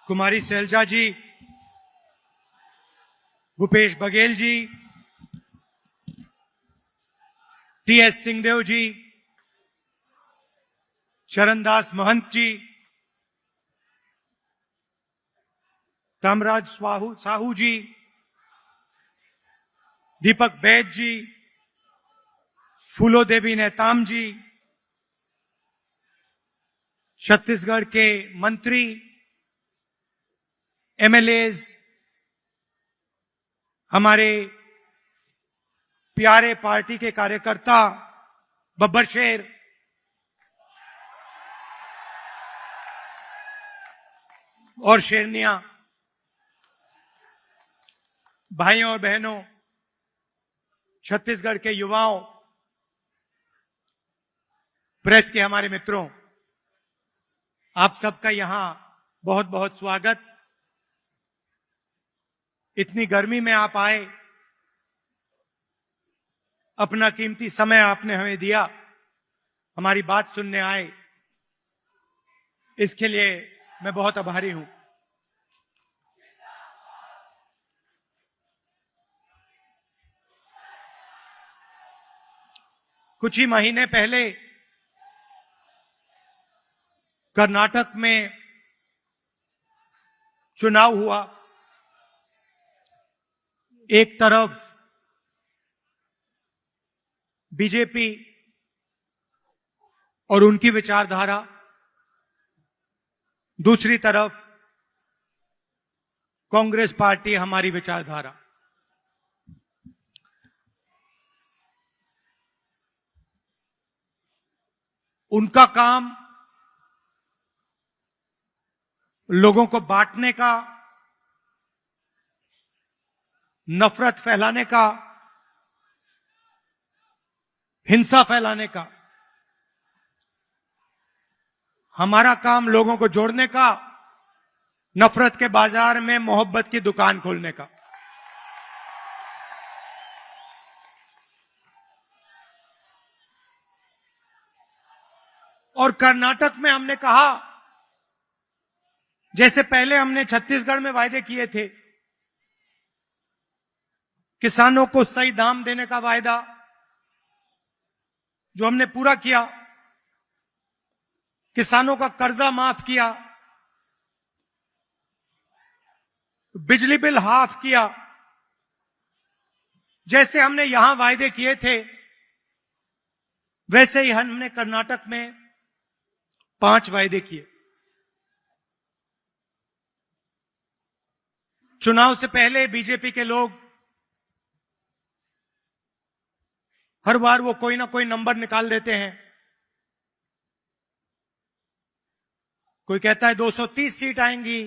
कुमारी सैलजा जी, Bhupesh Baghel ji, TS Singhdeo जी, चरणदास महंत जी, तामराज साहू जी, दीपक बैद जी, फूलो देवी नेताम जी, छत्तीसगढ़ के मंत्री, एमएलएज, हमारे प्यारे पार्टी के कार्यकर्ता, बब्बर शेर, और शेरनिया, भाइयों और बहनों, छत्तीसगढ़ के युवाओं, प्रेस के हमारे मित्रों, आप सबका यहां बहुत बहुत स्वागत। इतनी गर्मी में आप आए, अपना कीमती समय आपने हमें दिया, हमारी बात सुनने आए, इसके लिए मैं बहुत आभारी हूं। कुछ ही महीने पहले कर्नाटक में चुनाव हुआ। एक तरफ बीजेपी और उनकी विचारधारा, दूसरी तरफ कांग्रेस पार्टी, हमारी विचारधारा। उनका काम लोगों को बांटने का, नफरत फैलाने का, हिंसा फैलाने का। हमारा काम लोगों को जोड़ने का, नफरत के बाजार में मोहब्बत की दुकान खोलने का। और कर्नाटक में हमने कहा, जैसे पहले हमने छत्तीसगढ़ में वायदे किए थे, किसानों को सही दाम देने का वायदा जो हमने पूरा किया, किसानों का कर्जा माफ किया, बिजली बिल हाफ किया, जैसे हमने यहां वायदे किए थे, वैसे ही हमने कर्नाटक में 5 वायदे किए। चुनाव से पहले बीजेपी के लोग हर बार वो कोई ना कोई नंबर निकाल देते हैं। कोई कहता है 230 सीट आएंगी,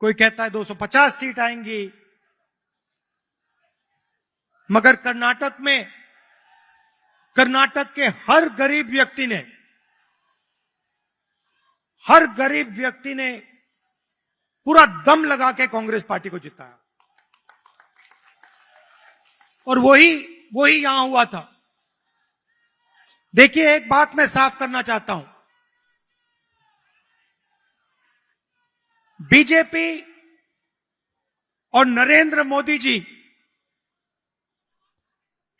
कोई कहता है 250 सीट आएंगी, मगर कर्नाटक में कर्नाटक के हर गरीब व्यक्ति ने पूरा दम लगा के कांग्रेस पार्टी को जिताया। और वही यहां हुआ था। देखिए, एक बात मैं साफ करना चाहता हूं, बीजेपी और नरेंद्र मोदी जी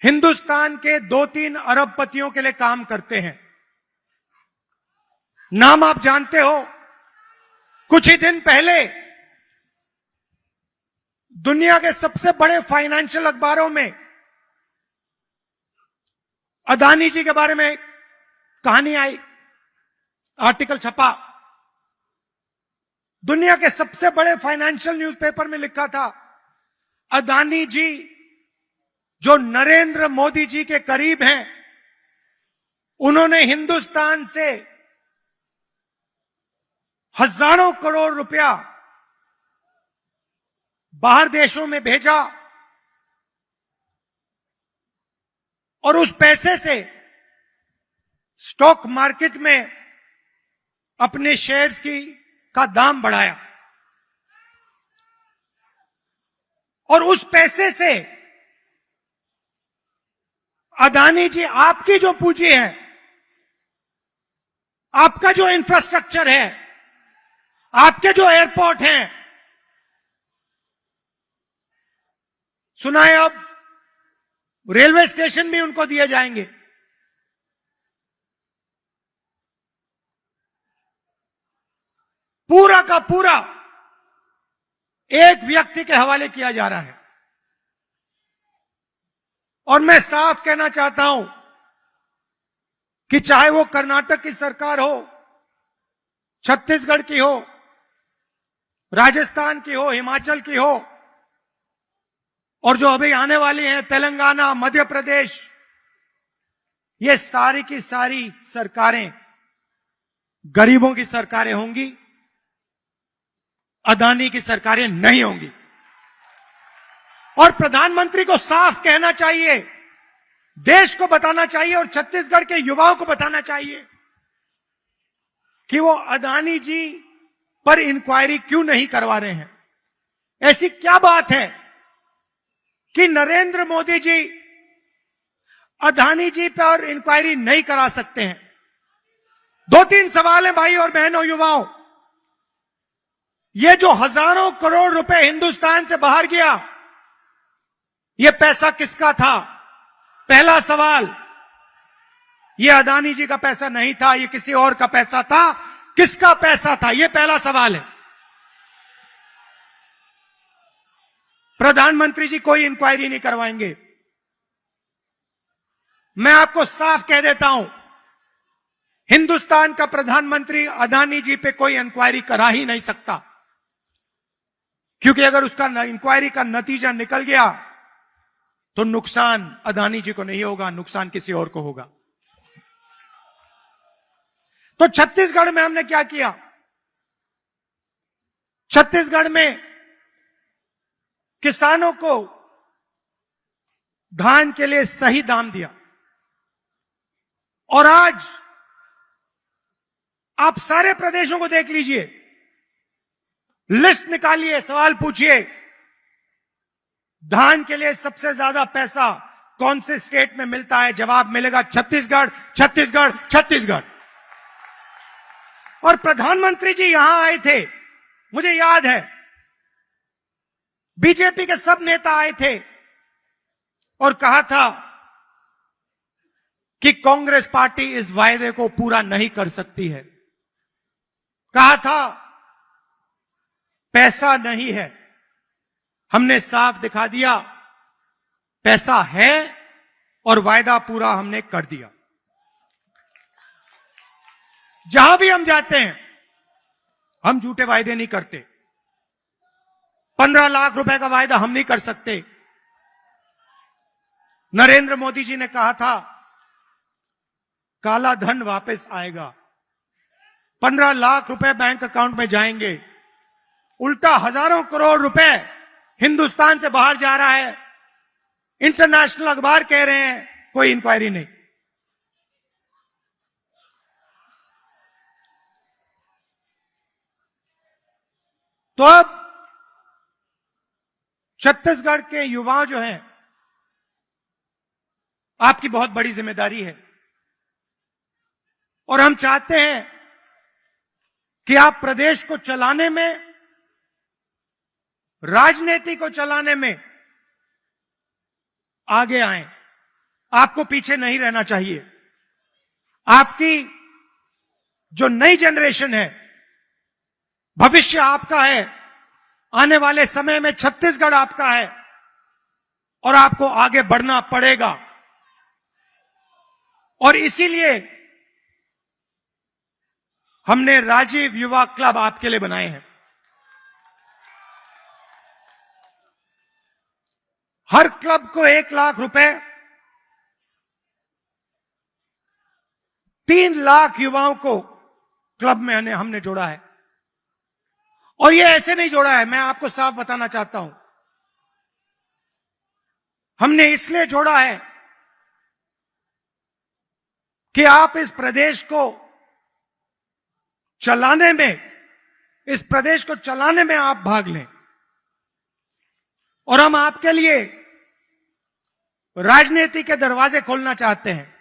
हिंदुस्तान के 2-3 अरबपतियों के लिए काम करते हैं। नाम आप जानते हो। कुछ ही दिन पहले दुनिया के सबसे बड़े फाइनेंशियल अखबारों में अदानी जी के बारे में कहानी आई, आर्टिकल छपा। दुनिया के सबसे बड़े फाइनेंशियल न्यूज़पेपर में लिखा था, अदानी जी जो नरेंद्र मोदी जी के करीब हैं, उन्होंने हिंदुस्तान से हजारों करोड़ रुपया बाहर देशों में भेजा और उस पैसे से स्टॉक मार्केट में अपने शेयर्स का दाम बढ़ाया। और उस पैसे से अदानी जी, आपकी जो पूंजी है, आपका जो इंफ्रास्ट्रक्चर है, आपके जो एयरपोर्ट हैं, सुना है अब रेलवे स्टेशन भी उनको दिए जाएंगे। पूरा का पूरा एक व्यक्ति के हवाले किया जा रहा है। और मैं साफ कहना चाहता हूं कि चाहे वो कर्नाटक की सरकार हो, छत्तीसगढ़ की हो, राजस्थान की हो, हिमाचल की हो, और जो अभी आने वाली हैं तेलंगाना, मध्य प्रदेश, ये सारी की सारी सरकारें गरीबों की सरकारें होंगी, अदानी की सरकारें नहीं होंगी। और प्रधानमंत्री को साफ कहना चाहिए, देश को बताना चाहिए और छत्तीसगढ़ के युवाओं को बताना चाहिए कि वो अदानी जी पर इंक्वायरी क्यों नहीं करवा रहे हैं। ऐसी क्या बात है कि नरेंद्र मोदी जी अदानी जी पर इंक्वायरी नहीं करा सकते हैं? 2-3 सवाल हैं भाई और बहनों, युवाओं। ये जो हजारों करोड़ रुपए हिंदुस्तान से बाहर गया, ये पैसा किसका था? पहला सवाल, ये अदानी जी का पैसा नहीं था, ये किसी और का पैसा था। किसका पैसा था? ये पहला सवाल है। प्रधानमंत्री जी कोई इंक्वायरी नहीं करवाएंगे। मैं आपको साफ कह देता हूं, हिंदुस्तान का प्रधानमंत्री अदानी जी पे कोई इंक्वायरी करा ही नहीं सकता, क्योंकि अगर उसका इंक्वायरी का नतीजा निकल गया तो नुकसान अदानी जी को नहीं होगा, नुकसान किसी और को होगा। तो छत्तीसगढ़ में हमने क्या किया? छत्तीसगढ़ में किसानों को धान के लिए सही दाम दिया। और आज आप सारे प्रदेशों को देख लीजिए, लिस्ट निकालिए, सवाल पूछिए, धान के लिए सबसे ज्यादा पैसा कौन से स्टेट में मिलता है? जवाब मिलेगा छत्तीसगढ़, छत्तीसगढ़, छत्तीसगढ़। और प्रधानमंत्री जी यहां आए थे, मुझे याद है, बीजेपी के सब नेता आए थे और कहा था कि कांग्रेस पार्टी इस वायदे को पूरा नहीं कर सकती है। कहा था पैसा नहीं है। हमने साफ दिखा दिया, पैसा है और वायदा पूरा हमने कर दिया। जहां भी हम जाते हैं, हम झूठे वायदे नहीं करते। 15 लाख रुपए का वायदा हम नहीं कर सकते। नरेंद्र मोदी जी ने कहा था काला धन वापस आएगा, 15 लाख रुपए बैंक अकाउंट में जाएंगे। उल्टा हजारों करोड़ रुपए हिंदुस्तान से बाहर जा रहा है। इंटरनेशनल अखबार कह रहे हैं कोई इंक्वायरी नहीं। तो अब छत्तीसगढ़ के युवा जो हैं, आपकी बहुत बड़ी जिम्मेदारी है और हम चाहते हैं कि आप प्रदेश को चलाने में, राजनीति को चलाने में आगे आएं। आपको पीछे नहीं रहना चाहिए। आपकी जो नई जनरेशन है, भविष्य आपका है। आने वाले समय में छत्तीसगढ़ आपका है और आपको आगे बढ़ना पड़ेगा। और इसीलिए हमने राजीव युवा क्लब आपके लिए बनाए हैं। हर क्लब को 1 लाख रुपए, 3 लाख युवाओं को क्लब में हमने जोड़ा है। और ये ऐसे नहीं जोड़ा है, मैं आपको साफ बताना चाहता हूं। हमने इसलिए जोड़ा है कि आप इस प्रदेश को चलाने में, आप भाग लें। और हम आपके लिए राजनीति के दरवाजे खोलना चाहते हैं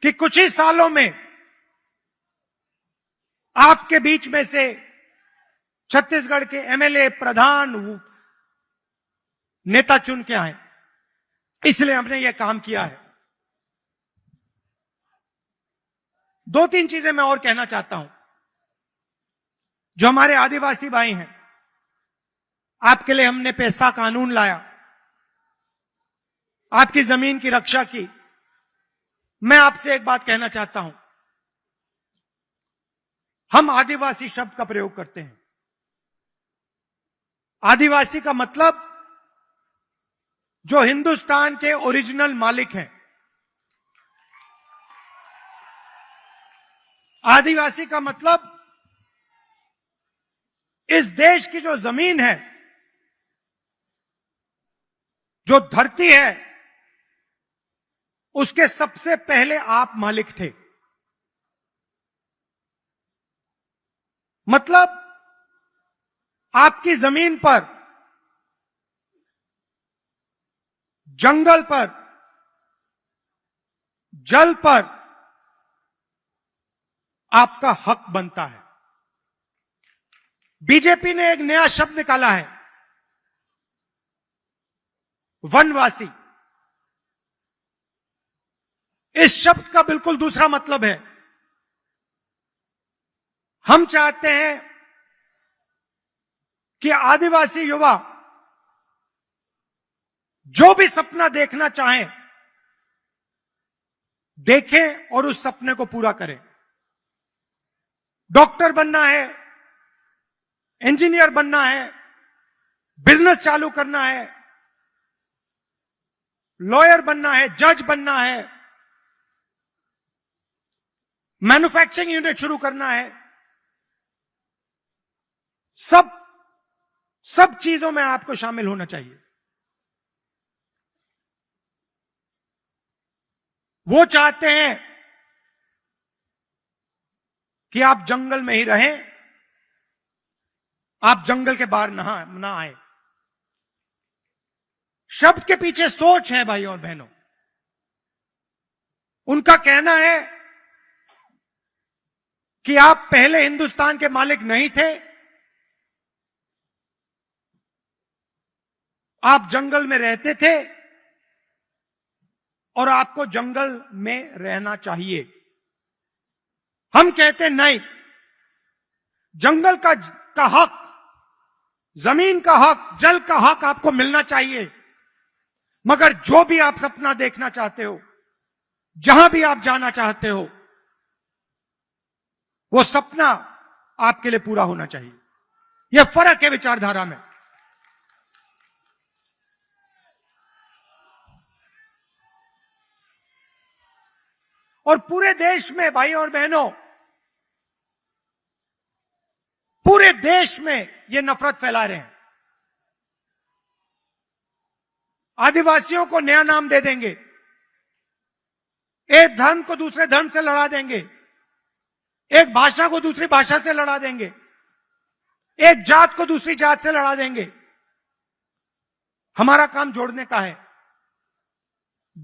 कि कुछ ही सालों में आपके बीच में से छत्तीसगढ़ के एमएलए, प्रधान, नेता चुन के आए, इसलिए हमने यह काम किया है। दो तीन चीजें मैं और कहना चाहता हूं। जो हमारे आदिवासी भाई हैं, आपके लिए हमने पैसा कानून लाया, आपकी जमीन की रक्षा की। मैं आपसे एक बात कहना चाहता हूं, हम आदिवासी शब्द का प्रयोग करते हैं। आदिवासी का मतलब जो हिंदुस्तान के ओरिजिनल मालिक हैं। आदिवासी का मतलब इस देश की जो जमीन है, जो धरती है, उसके सबसे पहले आप मालिक थे। मतलब आपकी जमीन पर, जंगल पर, जल पर आपका हक बनता है। बीजेपी ने एक नया शब्द निकाला है, वनवासी। इस शब्द का बिल्कुल दूसरा मतलब है। हम चाहते हैं कि आदिवासी युवा जो भी सपना देखना चाहें, देखें और उस सपने को पूरा करें। डॉक्टर बनना है, इंजीनियर बनना है, बिजनेस चालू करना है, लॉयर बनना है, जज बनना है, मैन्युफैक्चरिंग यूनिट शुरू करना है, सब चीजों में आपको शामिल होना चाहिए। वो चाहते हैं कि आप जंगल में ही रहें, आप जंगल के बाहर ना आए। शब्द के पीछे सोच है भाई और बहनों। उनका कहना है कि आप पहले हिंदुस्तान के मालिक नहीं थे, आप जंगल में रहते थे और आपको जंगल में रहना चाहिए। हम कहते नहीं, जंगल का हक, जमीन का हक, जल का हक आपको मिलना चाहिए। मगर जो भी आप सपना देखना चाहते हो, जहां भी आप जाना चाहते हो, वो सपना आपके लिए पूरा होना चाहिए। यह फर्क है विचारधारा में। और पूरे देश में भाई और बहनों, पूरे देश में ये नफरत फैला रहे हैं। आदिवासियों को नया नाम दे देंगे, एक धर्म को दूसरे धर्म से लड़ा देंगे, एक भाषा को दूसरी भाषा से लड़ा देंगे, एक जात को दूसरी जात से लड़ा देंगे। हमारा काम जोड़ने का है।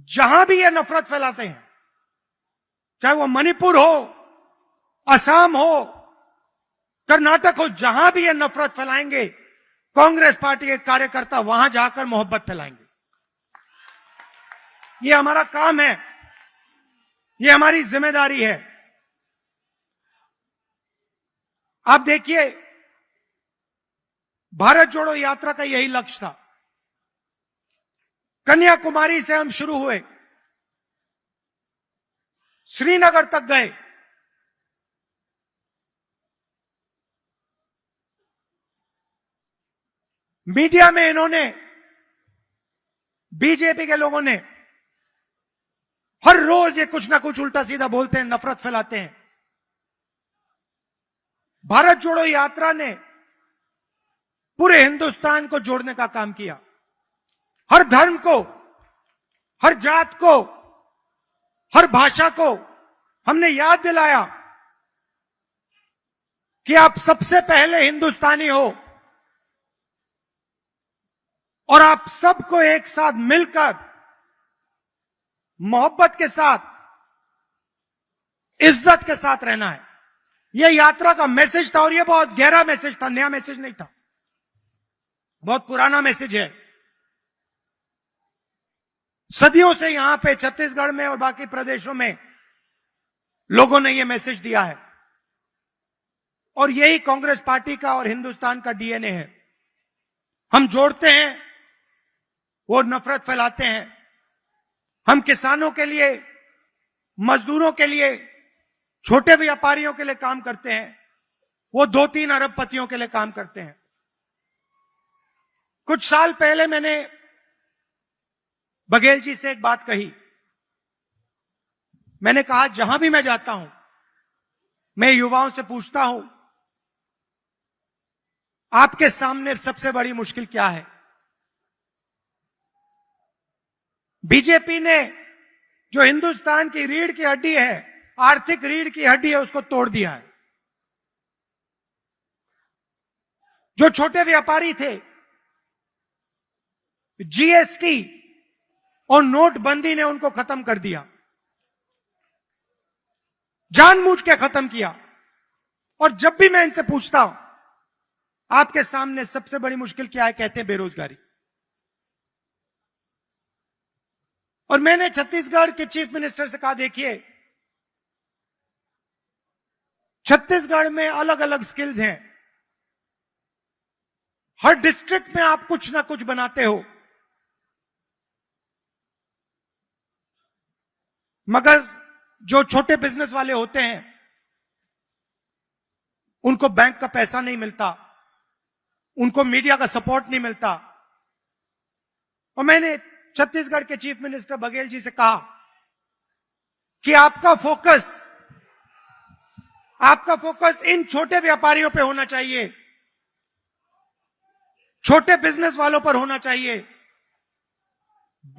जहां भी ये नफरत फैलाते हैं, चाहे वो मणिपुर हो, असम हो, कर्नाटक हो, जहां भी ये नफरत फैलाएंगे, कांग्रेस पार्टी के कार्यकर्ता वहां जाकर मोहब्बत फैलाएंगे। ये हमारा काम है, ये हमारी जिम्मेदारी है। आप देखिए, भारत जोड़ो यात्रा का यही लक्ष्य था। कन्याकुमारी से हम शुरू हुए, श्रीनगर तक गए, मीडिया में इन्होंने, बीजेपी के लोगों ने हर रोज ये कुछ ना कुछ उल्टा सीधा बोलते हैं, नफरत फैलाते हैं। भारत जोड़ो यात्रा ने पूरे हिंदुस्तान को जोड़ने का काम किया। हर धर्म को, हर जात को, हर भाषा को हमने याद दिलाया कि आप सबसे पहले हिंदुस्तानी हो और आप सबको एक साथ मिलकर, मोहब्बत के साथ, इज्जत के साथ रहना है। यह यात्रा का मैसेज था और यह बहुत गहरा मैसेज था, नया मैसेज नहीं था, बहुत पुराना मैसेज है। सदियों से यहां पे छत्तीसगढ़ में और बाकी प्रदेशों में लोगों ने यह मैसेज दिया है और यही कांग्रेस पार्टी का और हिंदुस्तान का डीएनए है। हम जोड़ते हैं, वो नफरत फैलाते हैं। हम किसानों के लिए, मजदूरों के लिए, छोटे व्यापारियों के लिए काम करते हैं, वो 2-3 अरबपतियों के लिए काम करते हैं। कुछ साल पहले मैंने बघेल जी से एक बात कही। मैंने कहा, जहां भी मैं जाता हूं, मैं युवाओं से पूछता हूं, आपके सामने सबसे बड़ी मुश्किल क्या है? बीजेपी ने जो हिंदुस्तान की रीढ़ की हड्डी है, आर्थिक रीढ़ की हड्डी है, उसको तोड़ दिया है। जो छोटे व्यापारी थे, जीएसटी और नोटबंदी ने उनको खत्म कर दिया, जानबूझ के खत्म किया। और जब भी मैं इनसे पूछता हूं, आपके सामने सबसे बड़ी मुश्किल क्या है, कहते हैं बेरोजगारी। और मैंने छत्तीसगढ़ के चीफ मिनिस्टर से कहा, देखिए, छत्तीसगढ़ में अलग अलग स्किल्स हैं, हर डिस्ट्रिक्ट में आप कुछ ना कुछ बनाते हो, मगर जो छोटे बिजनेस वाले होते हैं उनको बैंक का पैसा नहीं मिलता, उनको मीडिया का सपोर्ट नहीं मिलता। और मैंने छत्तीसगढ़ के चीफ मिनिस्टर बघेल जी से कहा कि आपका फोकस इन छोटे व्यापारियों पे होना चाहिए, छोटे बिजनेस वालों पर होना चाहिए।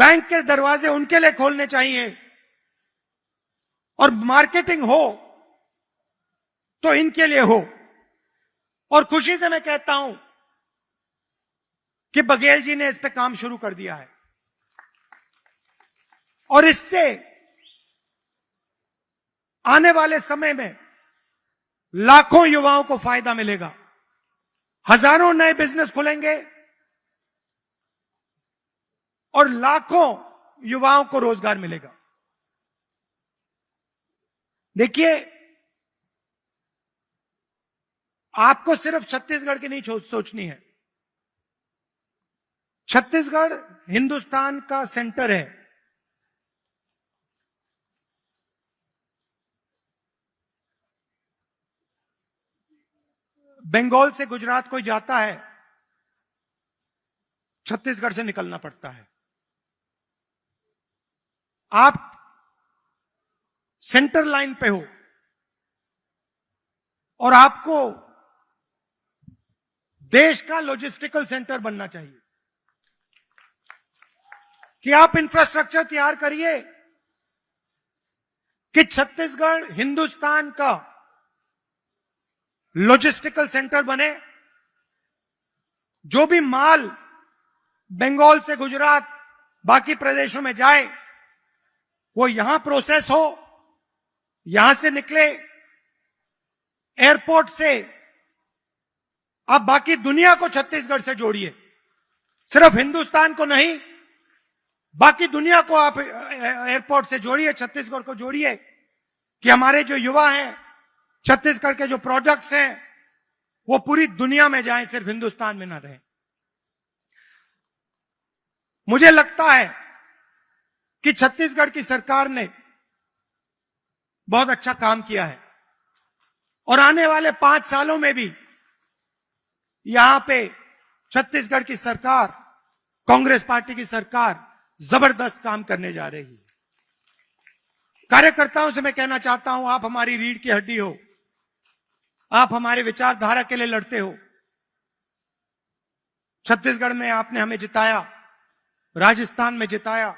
बैंक के दरवाजे उनके लिए खोलने चाहिए और मार्केटिंग हो तो इनके लिए हो। और खुशी से मैं कहता हूं कि बघेल जी ने इस पे काम शुरू कर दिया है और इससे आने वाले समय में लाखों युवाओं को फायदा मिलेगा, हजारों नए बिजनेस खुलेंगे और लाखों युवाओं को रोजगार मिलेगा। देखिए, आपको सिर्फ छत्तीसगढ़ की नहीं सोचनी है। छत्तीसगढ़ हिंदुस्तान का सेंटर है। बंगाल से गुजरात कोई जाता है, छत्तीसगढ़ से निकलना पड़ता है। आप सेंटर लाइन पे हो और आपको देश का लॉजिस्टिकल सेंटर बनना चाहिए कि आप इंफ्रास्ट्रक्चर तैयार करिए कि छत्तीसगढ़ हिंदुस्तान का लॉजिस्टिकल सेंटर बने। जो भी माल बंगाल से गुजरात बाकी प्रदेशों में जाए वो यहां प्रोसेस हो, यहां से निकले, एयरपोर्ट से आप बाकी दुनिया को छत्तीसगढ़ से जोड़िए, सिर्फ हिंदुस्तान को नहीं, बाकी दुनिया को आप एयरपोर्ट से जोड़िए, छत्तीसगढ़ को जोड़िए कि हमारे जो युवा हैं, छत्तीसगढ़ के जो प्रोडक्ट्स हैं वो पूरी दुनिया में जाएं, सिर्फ हिंदुस्तान में ना रहें। मुझे लगता है कि छत्तीसगढ़ की सरकार ने बहुत अच्छा काम किया है और आने वाले 5 सालों में भी यहां पे छत्तीसगढ़ की सरकार, कांग्रेस पार्टी की सरकार जबरदस्त काम करने जा रही है। कार्यकर्ताओं से मैं कहना चाहता हूं, आप हमारी रीढ़ की हड्डी हो, आप हमारे विचारधारा के लिए लड़ते हो। छत्तीसगढ़ में आपने हमें जिताया, राजस्थान में जिताया,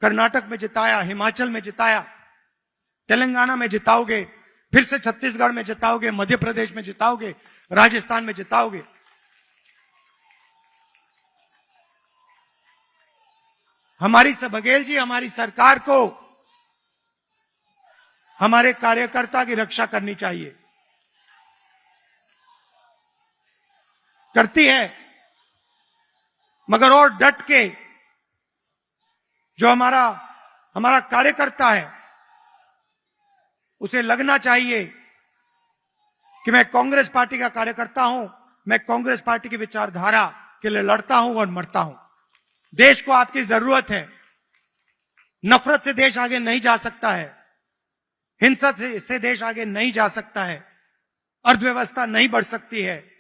कर्नाटक में जिताया, हिमाचल में जिताया, तेलंगाना में जिताओगे, फिर से छत्तीसगढ़ में जिताओगे, मध्य प्रदेश में जिताओगे, राजस्थान में जिताओगे। हमारी बघेल जी, हमारी सरकार को हमारे कार्यकर्ता की रक्षा करनी चाहिए। करती है, मगर और डट के जो हमारा कार्यकर्ता है उसे लगना चाहिए कि मैं कांग्रेस पार्टी का कार्यकर्ता हूं, मैं कांग्रेस पार्टी की विचारधारा के लिए लड़ता हूं और मरता हूं। देश को आपकी जरूरत है। नफरत से देश आगे नहीं जा सकता है, हिंसा से देश आगे नहीं जा सकता है, अर्थव्यवस्था नहीं बढ़ सकती है।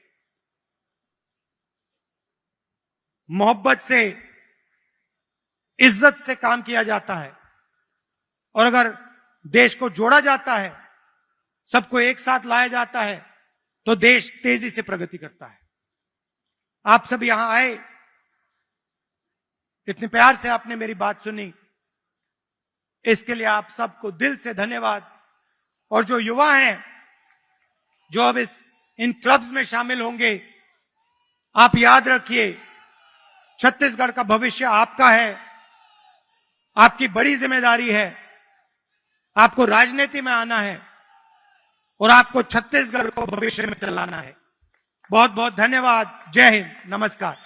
मोहब्बत से, इज्जत से काम किया जाता है और अगर देश को जोड़ा जाता है, सबको एक साथ लाया जाता है, तो देश तेजी से प्रगति करता है। आप सब यहां आए, इतने प्यार से आपने मेरी बात सुनी, इसके लिए आप सबको दिल से धन्यवाद। और जो युवा हैं जो अब इन क्लब्स में शामिल होंगे, आप याद रखिए छत्तीसगढ़ का भविष्य आपका है, आपकी बड़ी जिम्मेदारी है। आपको राजनीति में आना है और आपको छत्तीसगढ़ को भविष्य में चलाना है। बहुत बहुत धन्यवाद। जय हिंद, नमस्कार।